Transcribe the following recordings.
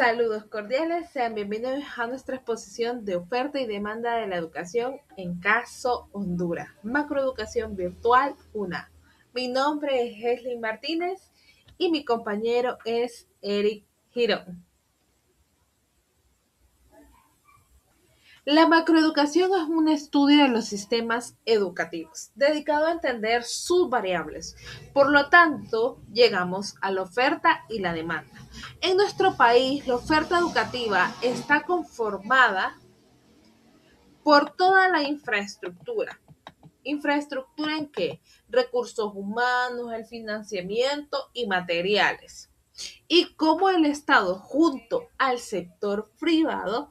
Saludos cordiales, sean bienvenidos a nuestra exposición de oferta y demanda de la educación en caso Honduras, macroeducación virtual UNA. Mi nombre es Hesley Martínez y mi compañero es Eric Girón. La macroeducación es un estudio de los sistemas educativos, dedicado a entender sus variables. Por lo tanto, llegamos a la oferta y la demanda. En nuestro país, la oferta educativa está conformada por toda la infraestructura. ¿Infraestructura en qué? Recursos humanos, el financiamiento y materiales. Y cómo el Estado, junto al sector privado,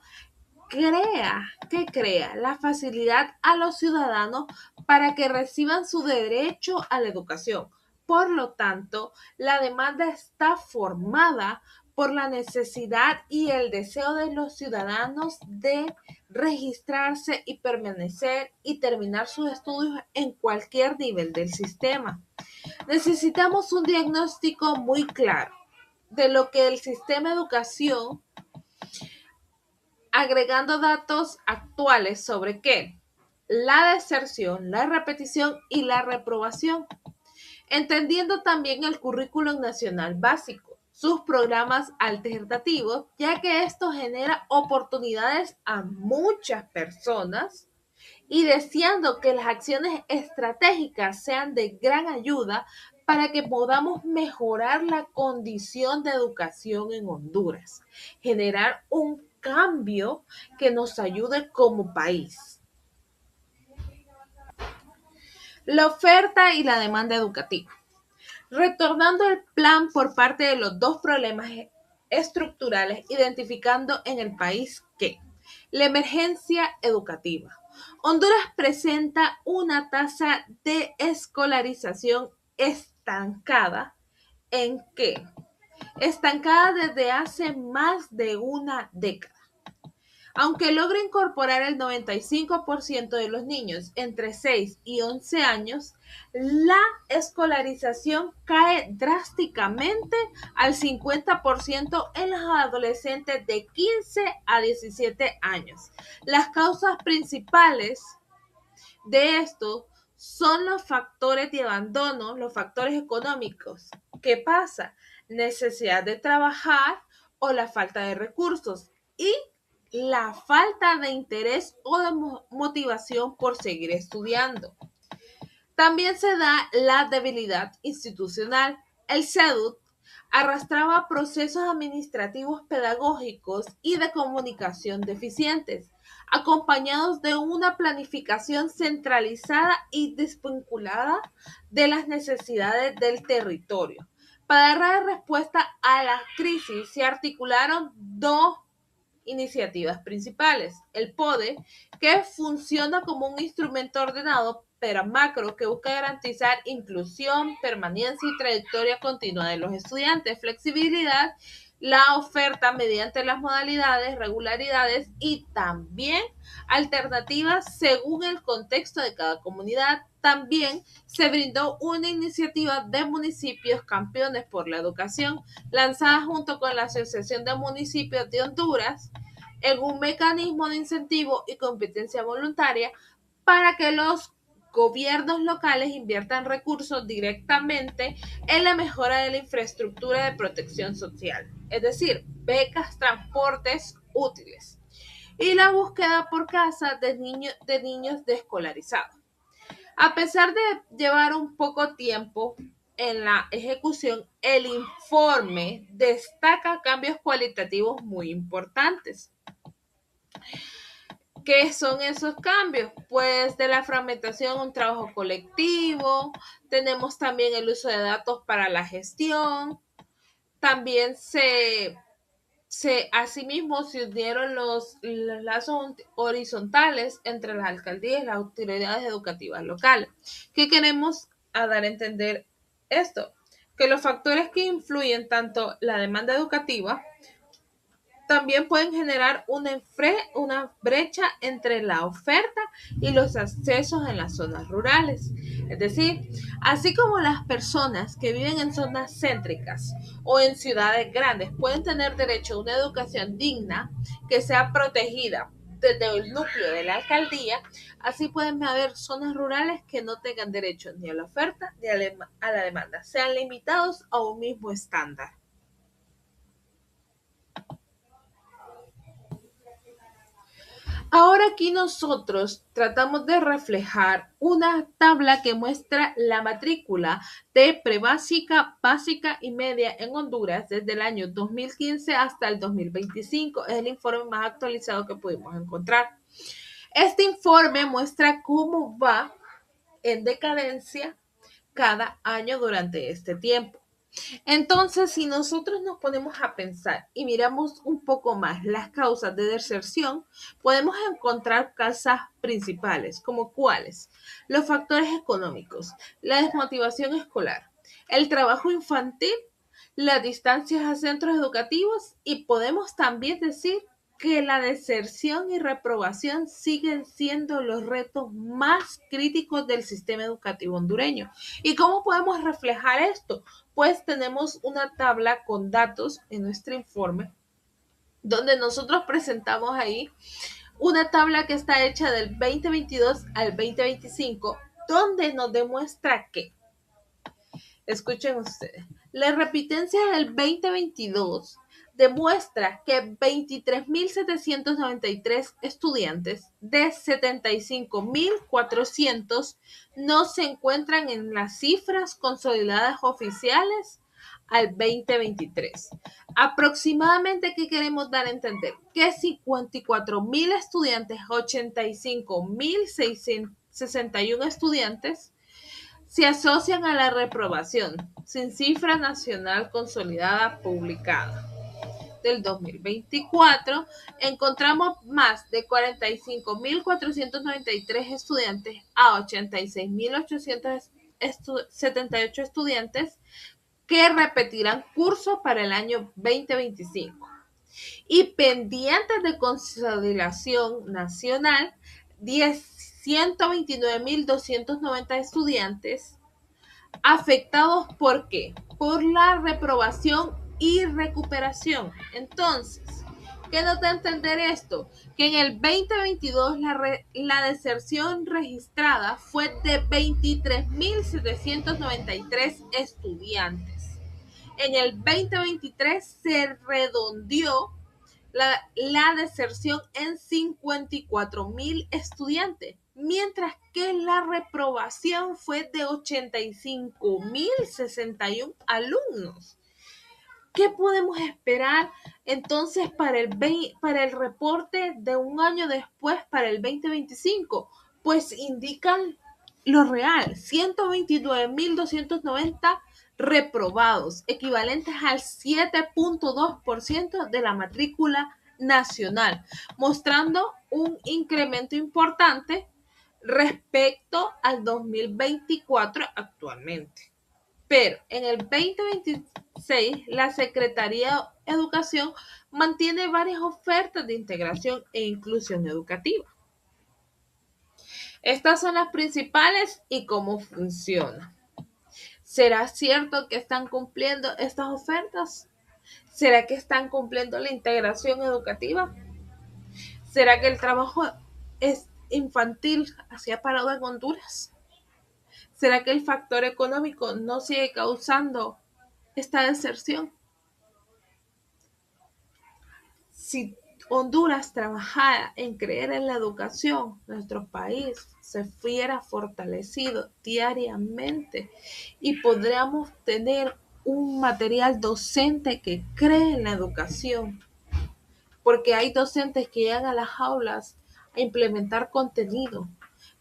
crea la facilidad a los ciudadanos para que reciban su derecho a la educación. Por lo tanto, la demanda está formada por la necesidad y el deseo de los ciudadanos de registrarse y permanecer y terminar sus estudios en cualquier nivel del sistema. Necesitamos un diagnóstico muy claro de lo que el sistema de educación, agregando datos actuales sobre qué: la deserción, la repetición y la reprobación, entendiendo también el currículum nacional básico, sus programas alternativos, ya que esto genera oportunidades a muchas personas, y deseando que las acciones estratégicas sean de gran ayuda para que podamos mejorar la condición de educación en Honduras, generar un cambio que nos ayude como país. La oferta y la demanda educativa. Retornando el plan por parte de los dos problemas estructurales, identificando en el país que la emergencia educativa. Honduras presenta una tasa de escolarización estancada. ¿En qué? Estancada desde hace más de una década. Aunque logra incorporar el 95% de los niños entre 6 y 11 años, la escolarización cae drásticamente al 50% en los adolescentes de 15 a 17 años. Las causas principales de esto son los factores de abandono, los factores económicos. ¿Qué pasa? Necesidad de trabajar o la falta de recursos y la falta de interés o de motivación por seguir estudiando. También se da la debilidad institucional. El CEDUT arrastraba procesos administrativos, pedagógicos y de comunicación deficientes, acompañados de una planificación centralizada y desvinculada de las necesidades del territorio. Para dar respuesta a la crisis se articularon dos iniciativas principales: el PODE, que funciona como un instrumento ordenado pero macro que busca garantizar inclusión, permanencia y trayectoria continua de los estudiantes, flexibilidad, la oferta mediante las modalidades, regularidades y también alternativas según el contexto de cada comunidad. También se brindó una iniciativa de municipios campeones por la educación, lanzada junto con la Asociación de Municipios de Honduras, en un mecanismo de incentivo y competencia voluntaria para que los gobiernos locales inviertan recursos directamente en la mejora de la infraestructura de protección social, es decir, becas, transportes útiles, y la búsqueda por casa de niños desescolarizados. A pesar de llevar un poco tiempo en la ejecución, el informe destaca cambios cualitativos muy importantes. ¿Qué son esos cambios? Pues de la fragmentación, un trabajo colectivo, tenemos también el uso de datos para la gestión, también asimismo se unieron los lazos horizontales entre las alcaldías y las autoridades educativas locales. ¿Qué queremos dar a entender esto? Que los factores que influyen tanto la demanda educativa También pueden generar una brecha entre la oferta y los accesos en las zonas rurales. Es decir, así como las personas que viven en zonas céntricas o en ciudades grandes pueden tener derecho a una educación digna que sea protegida desde el núcleo de la alcaldía, así pueden haber zonas rurales que no tengan derecho ni a la oferta ni a la demanda, sean limitados a un mismo estándar. Ahora aquí nosotros tratamos de reflejar una tabla que muestra la matrícula de prebásica, básica y media en Honduras desde el año 2015 hasta el 2025. Es el informe más actualizado que pudimos encontrar. Este informe muestra cómo va en decadencia cada año durante este tiempo. Entonces, si nosotros nos ponemos a pensar y miramos un poco más las causas de deserción, podemos encontrar causas principales, como cuáles: los factores económicos, la desmotivación escolar, el trabajo infantil, las distancias a centros educativos, y podemos también decir que la deserción y reprobación siguen siendo los retos más críticos del sistema educativo hondureño. ¿Y cómo podemos reflejar esto? Pues tenemos una tabla con datos en nuestro informe, donde nosotros presentamos ahí una tabla que está hecha del 2022 al 2025, donde nos demuestra que, escuchen ustedes, la repitencia del 2022 demuestra que 23.793 estudiantes de 75.400 no se encuentran en las cifras consolidadas oficiales al 2023. Aproximadamente, ¿qué queremos dar a entender? Que 54.000 estudiantes, 85.661 estudiantes se asocian a la reprobación, sin cifra nacional consolidada publicada. Del 2024, encontramos más de 45.493 estudiantes a 86.878 estudiantes que repetirán curso para el año 2025. Y pendientes de consolidación nacional, 129.290 estudiantes afectados. ¿Por qué? Por la reprobación y recuperación. Entonces, ¿qué nos da a entender esto? Que en el 2022 la deserción registrada fue de 23.793 estudiantes. En el 2023 se redondeó la deserción en 54.000 estudiantes, mientras que la reprobación fue de 85.061 alumnos. ¿Qué podemos esperar entonces para el reporte de un año después, para el 2025? Pues indican lo real: 129.290 reprobados, equivalentes al 7.2% de la matrícula nacional, mostrando un incremento importante respecto al 2024 actualmente. Pero en el 2026, la Secretaría de Educación mantiene varias ofertas de integración e inclusión educativa. Estas son las principales y cómo funcionan. ¿Será cierto que están cumpliendo estas ofertas? ¿Será que están cumpliendo la integración educativa? ¿Será que el trabajo infantil se ha parado en Honduras? ¿Será que el factor económico no sigue causando esta deserción? Si Honduras trabajara en creer en la educación, nuestro país se fuera fortalecido diariamente y podríamos tener un material docente que cree en la educación, porque hay docentes que llegan a las aulas a implementar contenido,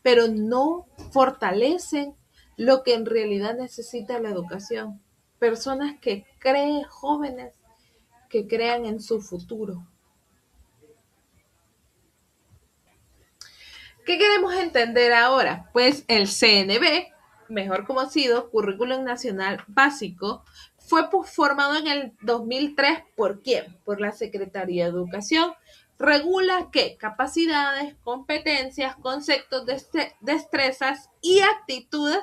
pero no fortalecen lo que en realidad necesita la educación. Personas que creen, jóvenes que crean en su futuro. ¿Qué queremos entender ahora? Pues el CNB, mejor conocido Currículum Nacional Básico, Fue formado en el 2003 ¿por quién? Por la Secretaría de Educación. Regula qué capacidades, competencias, conceptos, destrezas y actitudes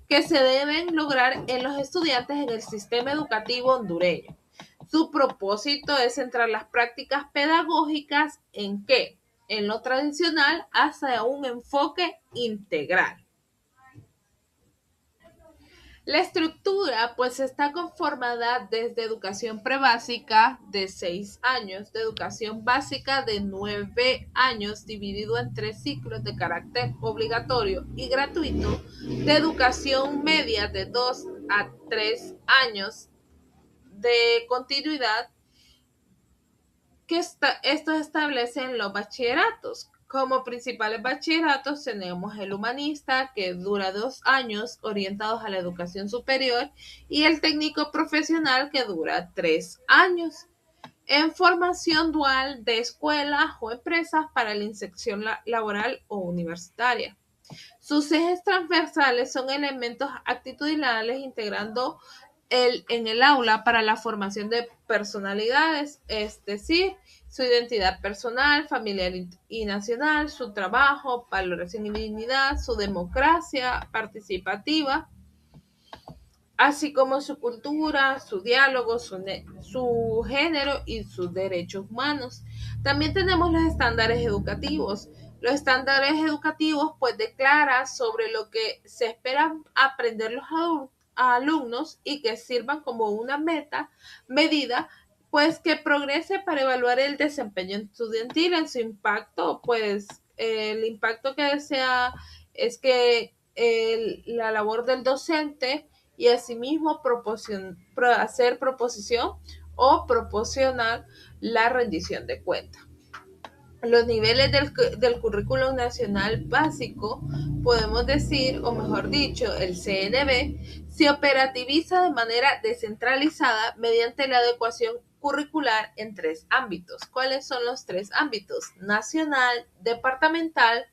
que se deben lograr en los estudiantes en el sistema educativo hondureño. Su propósito es centrar las prácticas pedagógicas en qué? En lo tradicional hacia un enfoque integral. La estructura pues está conformada desde educación prebásica de 6 años, de educación básica de 9 años dividido en 3 ciclos de carácter obligatorio y gratuito, de educación media de 2 a 3 años de continuidad que estos establecen los bachilleratos. Como principales bachilleratos tenemos el humanista, que dura 2 años orientados a la educación superior, y el técnico profesional, que dura 3 años. En formación dual de escuelas o empresas para la inserción laboral o universitaria. Sus ejes transversales son elementos actitudinales integrando en el aula para la formación de personalidades, es decir, su identidad personal, familiar y nacional, su trabajo, valoración y dignidad, su democracia participativa, así como su cultura, su diálogo, su género y sus derechos humanos. También tenemos los estándares educativos. Los estándares educativos pues declaran sobre lo que se espera aprender los alumnos y que sirvan como una medida pues que progrese para evaluar el desempeño estudiantil en su impacto, pues el impacto que desea es que la labor del docente y asimismo hacer proposición o proporcionar la rendición de cuentas. Los niveles del currículum nacional básico, podemos decir, o mejor dicho, el CNB, se operativiza de manera descentralizada mediante la adecuación curricular en 3 ámbitos. ¿Cuáles son los 3 ámbitos? Nacional, departamental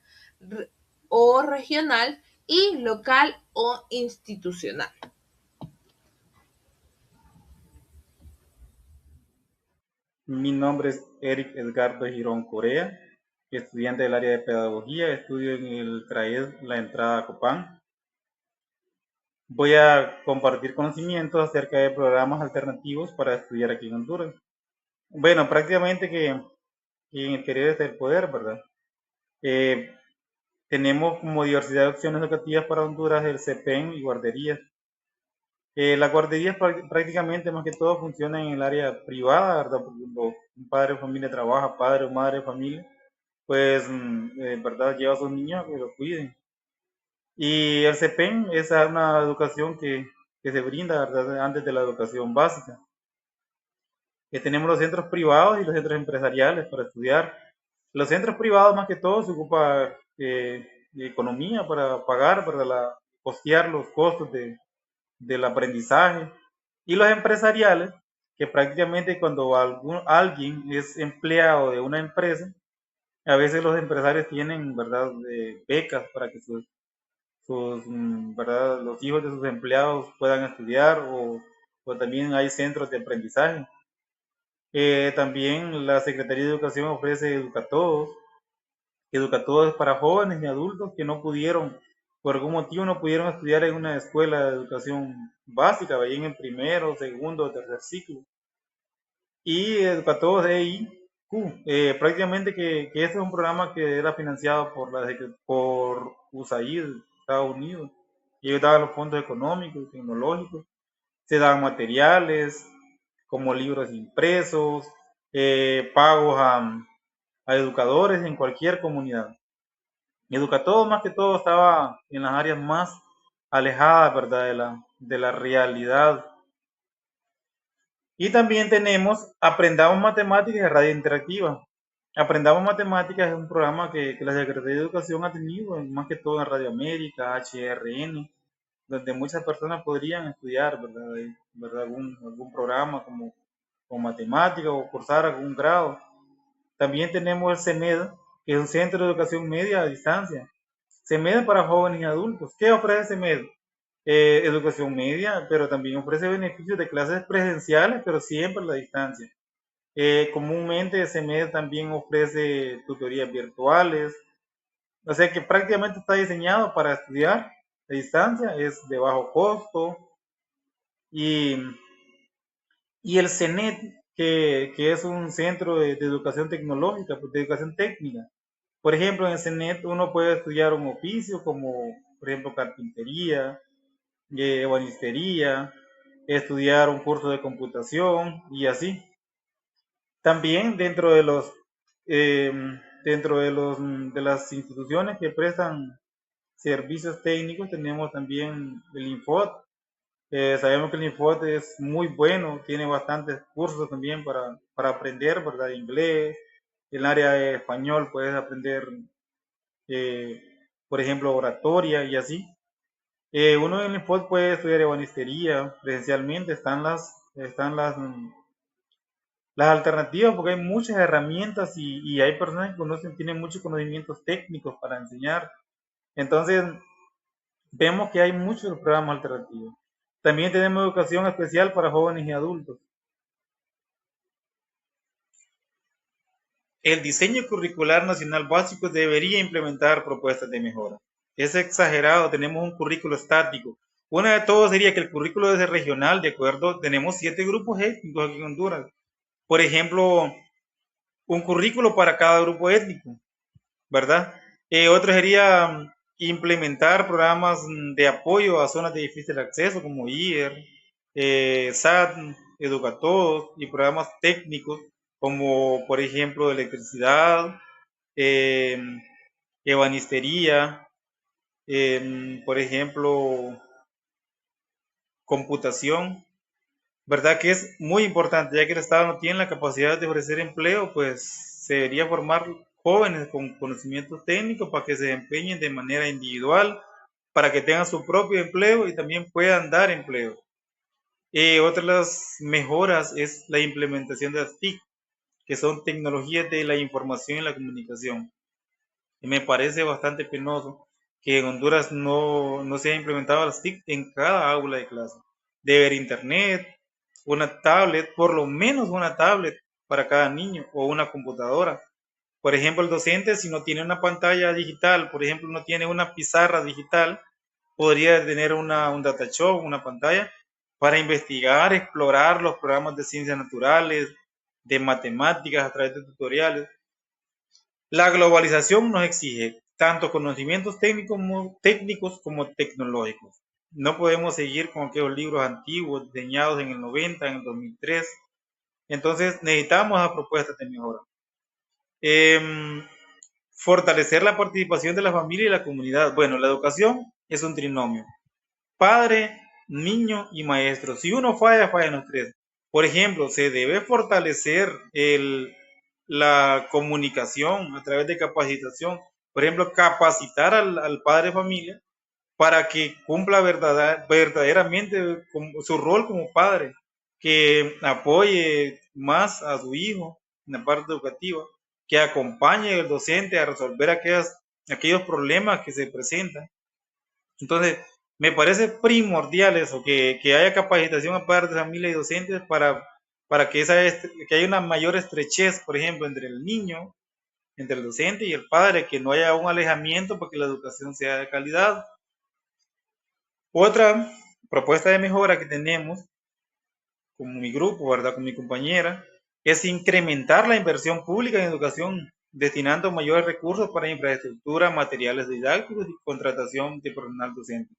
o regional y local o institucional. Mi nombre es Eric Edgardo Girón Corea, estudiante del área de pedagogía, estudio en el CRAED La Entrada a Copán. Voy a compartir conocimientos acerca de programas alternativos para estudiar aquí en Honduras. Bueno, prácticamente que en el querer está el poder, ¿verdad? Eh, Tenemos como diversidad de opciones educativas para Honduras el CEPEN y guarderías. Las guarderías prácticamente más que todo funcionan en el área privada, ¿verdad? Porque cuando un padre de familia trabaja, padre o madre de familia, pues, ¿verdad? Lleva a sus niños a que lo cuiden. Y el CEPEN es una educación que se brinda, ¿verdad? Antes de la educación básica. Que tenemos los centros privados y los centros empresariales para estudiar. Los centros privados más que todo se ocupa de economía para pagar, para costear los costos del aprendizaje. Y los empresariales, que prácticamente cuando alguien es empleado de una empresa, a veces los empresarios tienen, ¿verdad?, becas para que ¿verdad?, los hijos de sus empleados puedan estudiar o también hay centros de aprendizaje. También la Secretaría de Educación ofrece Educatodos. Educatodos es para jóvenes y adultos que no pudieron, por algún motivo no pudieron estudiar en una escuela de educación básica, vayan en primero, segundo o tercer ciclo. Y Educatodos EIQ, prácticamente que este es un programa que era financiado por USAID, Estados Unidos. Y ellos daban los fondos económicos y tecnológicos, se daban materiales como libros impresos, pagos a educadores en cualquier comunidad. Educatodos más que todo estaba en las áreas más alejadas, ¿verdad?, de la realidad. Y también tenemos Aprendamos Matemáticas de Radio Interactiva. Aprendamos Matemáticas es un programa que la Secretaría de Educación ha tenido, más que todo en Radio América, HRN, donde muchas personas podrían estudiar, ¿verdad? Algún programa como matemática o cursar algún grado. También tenemos el CEMED, que es un centro de educación media a distancia. CEMED para jóvenes y adultos. ¿Qué ofrece CEMED? educación media, pero también ofrece beneficios de clases presenciales, pero siempre a la distancia. Comúnmente CEMED también ofrece tutorías virtuales, o sea que prácticamente está diseñado para estudiar a distancia, es de bajo costo y, y el CENET, que es un centro de educación tecnológica, pues, de educación técnica. Por ejemplo, en el CENET uno puede estudiar un oficio como, por ejemplo, carpintería, ebanistería, estudiar un curso de computación y así. También eh, dentro de las instituciones que prestan servicios técnicos tenemos también el Infot. Sabemos que el Infot es muy bueno, tiene bastantes cursos también para aprender, ¿verdad? Inglés, en el área de español puedes aprender, eh, por ejemplo, oratoria y así. Uno en el Infot puede estudiar ebanistería presencialmente, las alternativas, porque hay muchas herramientas y hay personas que tienen muchos conocimientos técnicos para enseñar. Entonces, vemos que hay muchos programas alternativos. También tenemos educación especial para jóvenes y adultos. El diseño curricular nacional básico debería implementar propuestas de mejora. Es exagerado, tenemos un currículo estático. Una de todos sería que el currículo es regional, de acuerdo, tenemos 7 grupos étnicos aquí en Honduras. Por ejemplo, un currículo para cada grupo étnico, ¿verdad? Otro sería implementar programas de apoyo a zonas de difícil acceso como IER, SAT, Educatodos y programas técnicos como por ejemplo electricidad, eh, ebanistería, por ejemplo computación, ¿verdad? Que es muy importante, ya que el Estado no tiene la capacidad de ofrecer empleo, pues se debería formar jóvenes con conocimientos técnicos para que se desempeñen de manera individual, para que tengan su propio empleo y también puedan dar empleo. Otra de las mejoras es la implementación de las TIC, que son tecnologías de la información y la comunicación. Y me parece bastante penoso que en Honduras no se haya implementado las TIC en cada aula de clase. Debe haber internet, una tablet, por lo menos una tablet para cada niño o una computadora. Por ejemplo, el docente, si no tiene una pantalla digital, por ejemplo, no tiene una pizarra digital, podría tener un data show, una pantalla, para investigar, explorar los programas de ciencias naturales, de matemáticas a través de tutoriales. La globalización nos exige tanto conocimientos técnicos como tecnológicos. No podemos seguir con aquellos libros antiguos diseñados en el 90, en el 2003. Entonces necesitamos a propuestas de mejora. Fortalecer la participación de la familia y la comunidad. Bueno, la educación es un trinomio. Padre, niño y maestro. Si uno falla, fallan los tres. Por ejemplo, se debe fortalecer la comunicación a través de capacitación. Por ejemplo, capacitar al padre de familia para que cumpla verdaderamente su rol como padre, que apoye más a su hijo en la parte educativa, que acompañe al docente a resolver aquellos problemas que se presentan. Entonces, me parece primordial eso, que haya capacitación a padres de familia y docentes para que haya una mayor estrechez, por ejemplo, entre el niño, entre el docente y el padre, que no haya un alejamiento para que la educación sea de calidad. Otra propuesta de mejora que tenemos, como mi grupo, ¿verdad? Con mi compañera, es incrementar la inversión pública en educación, destinando mayores recursos para infraestructura, materiales didácticos y contratación de personal docente.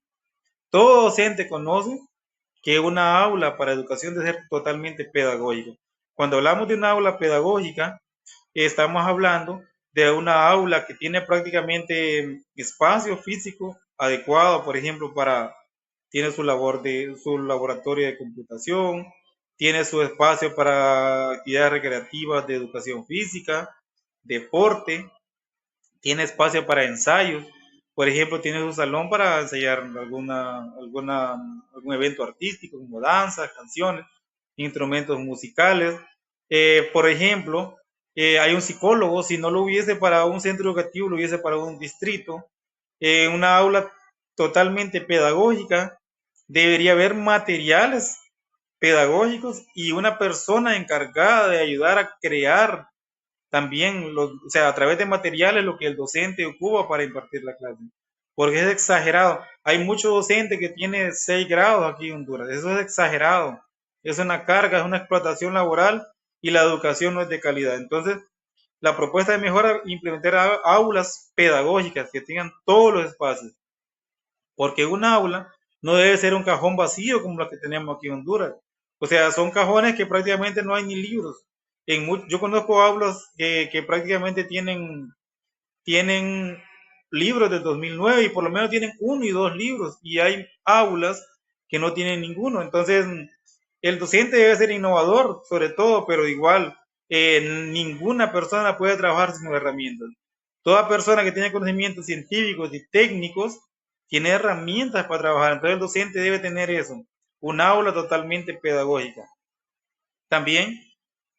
Todo docente conoce que una aula para educación debe ser totalmente pedagógica. Cuando hablamos de una aula pedagógica, estamos hablando de una aula que tiene prácticamente espacio físico adecuado, por ejemplo, tiene su laboratorio de computación, tiene su espacio para actividades recreativas de educación física, deporte, tiene espacio para ensayos, por ejemplo, tiene su salón para ensayar algún evento artístico como danza, canciones, instrumentos musicales. Por ejemplo, hay un psicólogo, si no lo hubiese para un centro educativo, lo hubiese para un distrito, una aula totalmente pedagógica, Debería haber materiales pedagógicos y una persona encargada de ayudar a crear también, o sea, a través de materiales lo que el docente ocupa para impartir la clase. Porque es exagerado. Hay muchos docentes que tienen 6 grados aquí en Honduras. Eso es exagerado. Es una carga, es una explotación laboral y la educación no es de calidad. Entonces, la propuesta de mejora es implementar aulas pedagógicas que tengan todos los espacios. Porque un aula no debe ser un cajón vacío como los que tenemos aquí en Honduras. O sea, son cajones que prácticamente no hay ni libros. Yo conozco aulas que prácticamente tienen libros del 2009 y por lo menos tienen 1 y 2 libros. Y hay aulas que no tienen ninguno. Entonces, el docente debe ser innovador, sobre todo, pero igual, ninguna persona puede trabajar sin herramientas. Toda persona que tiene conocimientos científicos y técnicos tiene herramientas para trabajar. Entonces el docente debe tener eso, un aula totalmente pedagógica. También,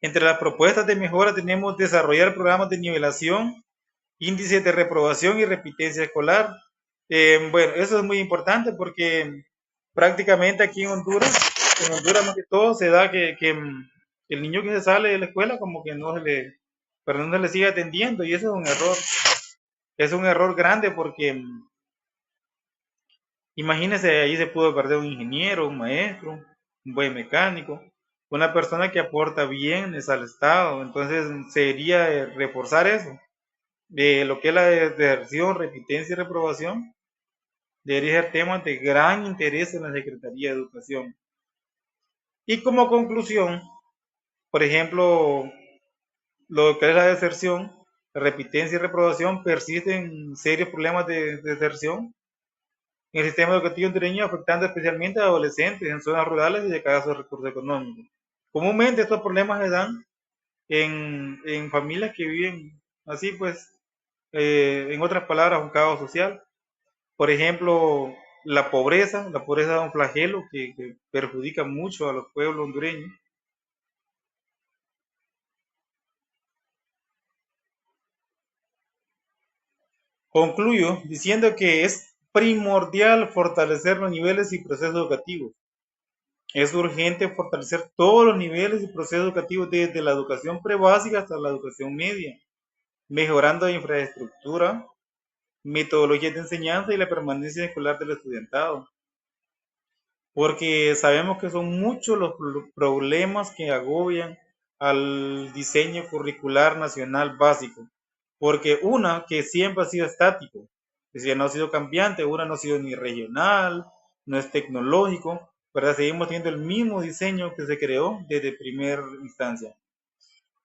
entre las propuestas de mejora tenemos desarrollar programas de nivelación, índices de reprobación y repitencia escolar. Bueno, eso es muy importante porque prácticamente aquí en Honduras más que todo se da que el niño que se sale de la escuela como que pero no se le sigue atendiendo y eso es un error. Es un error grande porque imagínese, ahí se pudo perder un ingeniero, un maestro, un buen mecánico, una persona que aporta bienes al Estado. Entonces sería reforzar eso. De lo que es la deserción, repitencia y reprobación, debería ser temas de gran interés en la Secretaría de Educación. Y como conclusión, por ejemplo, lo que es la deserción, repitencia y reprobación persisten serios problemas de deserción en el sistema educativo hondureño, afectando especialmente a adolescentes en zonas rurales y de escasos recursos económicos. Comúnmente estos problemas se dan en familias que viven así, pues, en otras palabras, un caos social. Por ejemplo, la pobreza es un flagelo que perjudica mucho a los pueblos hondureños. Concluyo diciendo que es primordial fortalecer los niveles y procesos educativos. Es urgente fortalecer todos los niveles y procesos educativos desde la educación prebásica hasta la educación media, mejorando la infraestructura, metodologías de enseñanza y la permanencia escolar del estudiantado. Porque sabemos que son muchos los problemas que agobian al diseño curricular nacional básico. Porque una, que siempre ha sido estático, es decir, no ha sido cambiante, una no ha sido ni regional, no es tecnológico, ¿verdad? Seguimos teniendo el mismo diseño que se creó desde primera instancia.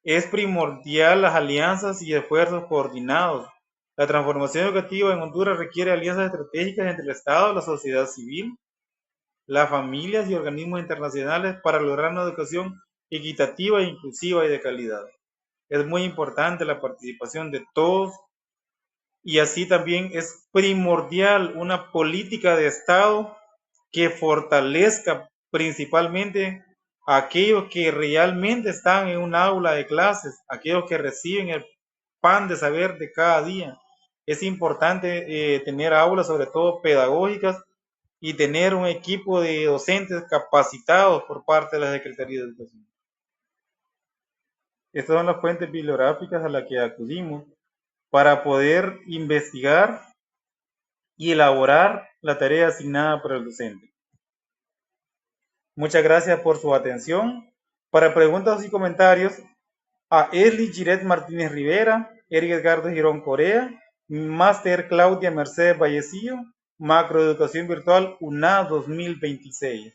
Es primordial las alianzas y esfuerzos coordinados. La transformación educativa en Honduras requiere alianzas estratégicas entre el Estado, la sociedad civil, las familias y organismos internacionales para lograr una educación equitativa, inclusiva y de calidad. Es muy importante la participación de todos y así también es primordial una política de Estado que fortalezca principalmente a aquellos que realmente están en un aula de clases, aquellos que reciben el pan de saber de cada día. Es importante tener aulas, sobre todo pedagógicas, y tener un equipo de docentes capacitados por parte de la Secretaría de Educación. Estas son las fuentes bibliográficas a las que acudimos para poder investigar y elaborar la tarea asignada por el docente. Muchas gracias por su atención. Para preguntas y comentarios, a Esli Giret Martínez Rivera, Eric Edgardo Girón Corea, Máster Claudia Mercedes Vallecillo, Macroeducación Virtual UNA 2026.